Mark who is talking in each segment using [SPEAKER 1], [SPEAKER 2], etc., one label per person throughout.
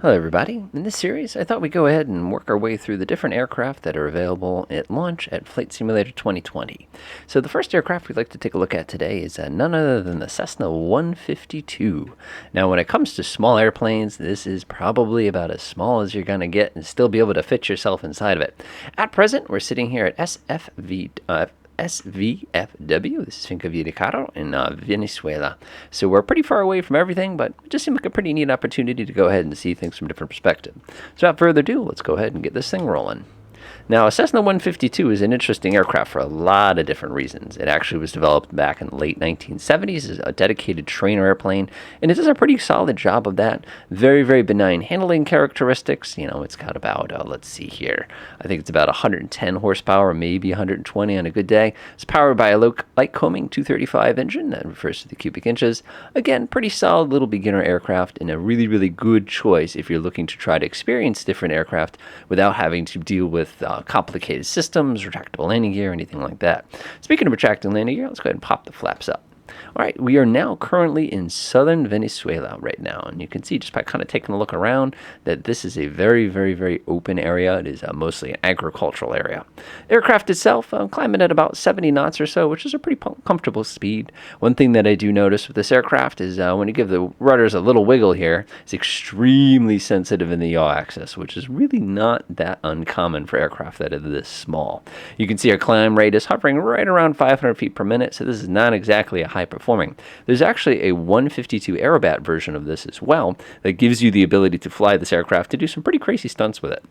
[SPEAKER 1] Hello everybody. In this series, I thought we'd go ahead and work our way through the different aircraft that are available at launch at Flight Simulator 2020. So the first aircraft we'd like to take a look at today is none other than the Cessna 152. Now when it comes to small airplanes, this is probably about as small as you're going to get and still be able to fit yourself inside of it. At present, we're sitting here at SVFW, this is Finca Caro in Venezuela. So we're pretty far away from everything, but it just seemed like a pretty neat opportunity to go ahead and see things from a different perspective. So without further ado, let's go ahead and get this thing rolling. Now, a Cessna 152 is an interesting aircraft for a lot of different reasons. It actually was developed back in the late 1970s as a dedicated trainer airplane, and it does a pretty solid job of that. Very, very benign handling characteristics. You know, it's got about, let's see here, I think it's about 110 horsepower, maybe 120 on a good day. It's powered by a Lycoming 235 engine that refers to the cubic inches. Again, pretty solid little beginner aircraft and a really, really good choice if you're looking to try to experience different aircraft without having to deal with complicated systems, retractable landing gear, anything like that. Speaking of retractable landing gear, let's go ahead and pop the flaps up. All right, we are now currently in southern Venezuela right now, and you can see just by kind of taking a look around that this is a very, very, very open area. It is mostly an agricultural area. Aircraft itself climbing at about 70 knots or so, which is a pretty comfortable speed. One thing that I do notice with this aircraft is when you give the rudders a little wiggle here, it's extremely sensitive in the yaw axis, which is really not that uncommon for aircraft that are this small. You can see our climb rate is hovering right around 500 feet per minute, so this is not exactly a high performing. There's actually a 152 Aerobat version of this as well that gives you the ability to fly this aircraft to do some pretty crazy stunts with it.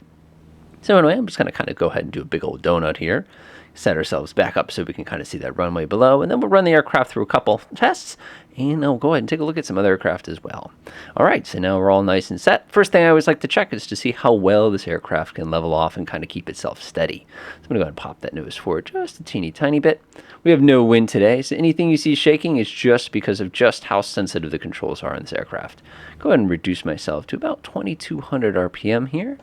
[SPEAKER 1] So anyway, I'm just going to kind of go ahead and do a big old donut here. Set ourselves back up so we can kind of see that runway below, and then we'll run the aircraft through a couple tests, and I'll go ahead and take a look at some other aircraft as well. All right, so now we're all nice and set. First thing I always like to check is to see how well this aircraft can level off and kind of keep itself steady. So I'm going to go ahead and pop that nose forward just a teeny tiny bit. We have no wind today, so anything you see shaking is just because of just how sensitive the controls are on this aircraft. Go ahead and reduce myself to about 2200 RPM here.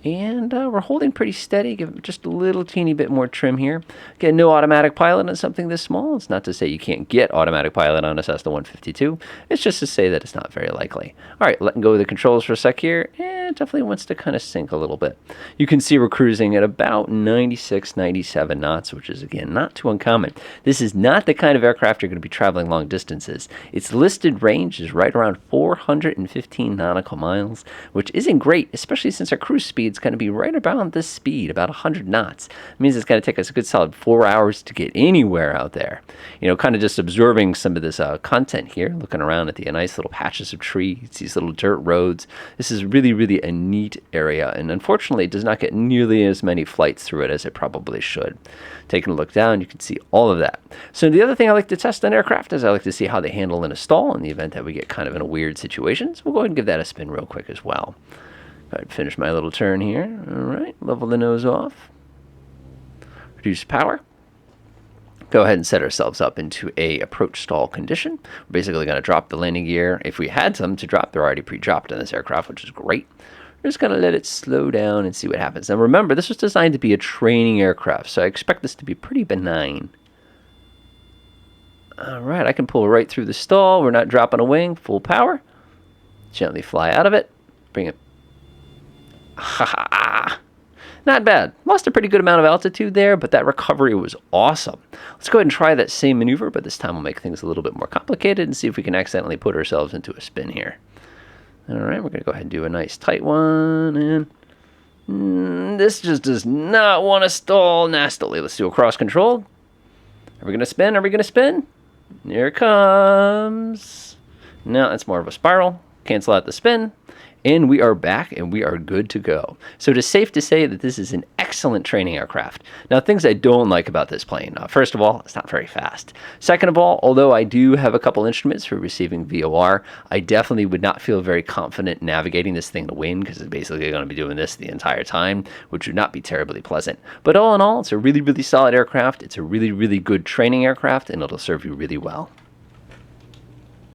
[SPEAKER 1] And we're holding pretty steady. Give it just a little teeny bit more trim here. Again, no automatic pilot on something this small. It's not to say you can't get automatic pilot on a Cessna 152. It's just to say that it's not very likely. All right, letting go of the controls for a sec here. And it definitely wants to kind of sink a little bit. You can see we're cruising at about 96, 97 knots, which is, again, not too uncommon. This is not the kind of aircraft you're going to be traveling long distances. Its listed range is right around 415 nautical miles, which isn't great, especially since our cruise speed it's going to be right about this speed, about 100 knots. It means it's going to take us a good solid 4 hours to get anywhere out there. You know, kind of just absorbing some of this content here, looking around at the nice little patches of trees, these little dirt roads. This is really, really a neat area, and unfortunately it does not get nearly as many flights through it as it probably should. Taking a look down, you can see all of that. So the other thing I like to test on aircraft is I like to see how they handle in a stall in the event that we get kind of in a weird situation. So we'll go ahead and give that a spin real quick as well. I'd finish my little turn here. All right, level the nose off. Reduce power. Go ahead and set ourselves up into a approach stall condition. We're basically going to drop the landing gear. If we had some to drop, they're already pre-dropped in this aircraft, which is great. We're just going to let it slow down and see what happens. Now remember, this was designed to be a training aircraft, so I expect this to be pretty benign. All right, I can pull right through the stall. We're not dropping a wing. Full power. Gently fly out of it. Bring it. Not bad. Lost a pretty good amount of altitude there, but that recovery was awesome. Let's go ahead and try that same maneuver, but this time we'll make things a little bit more complicated and see if we can accidentally put ourselves into a spin here. All right, we're going to go ahead and do a nice tight one, and this just does not want to stall nastily. Let's do a cross control. Are we going to spin? Are we going to spin? Here it comes. No, that's more of a spiral. Cancel out the spin. And we are back, and we are good to go. So it is safe to say that this is an excellent training aircraft. Now, things I don't like about this plane. First of all, it's not very fast. Second of all, although I do have a couple instruments for receiving VOR, I definitely would not feel very confident navigating this thing to wind, because it's basically going to be doing this the entire time, which would not be terribly pleasant. But all in all, it's a really, really solid aircraft. It's a really, really good training aircraft, and it'll serve you really well.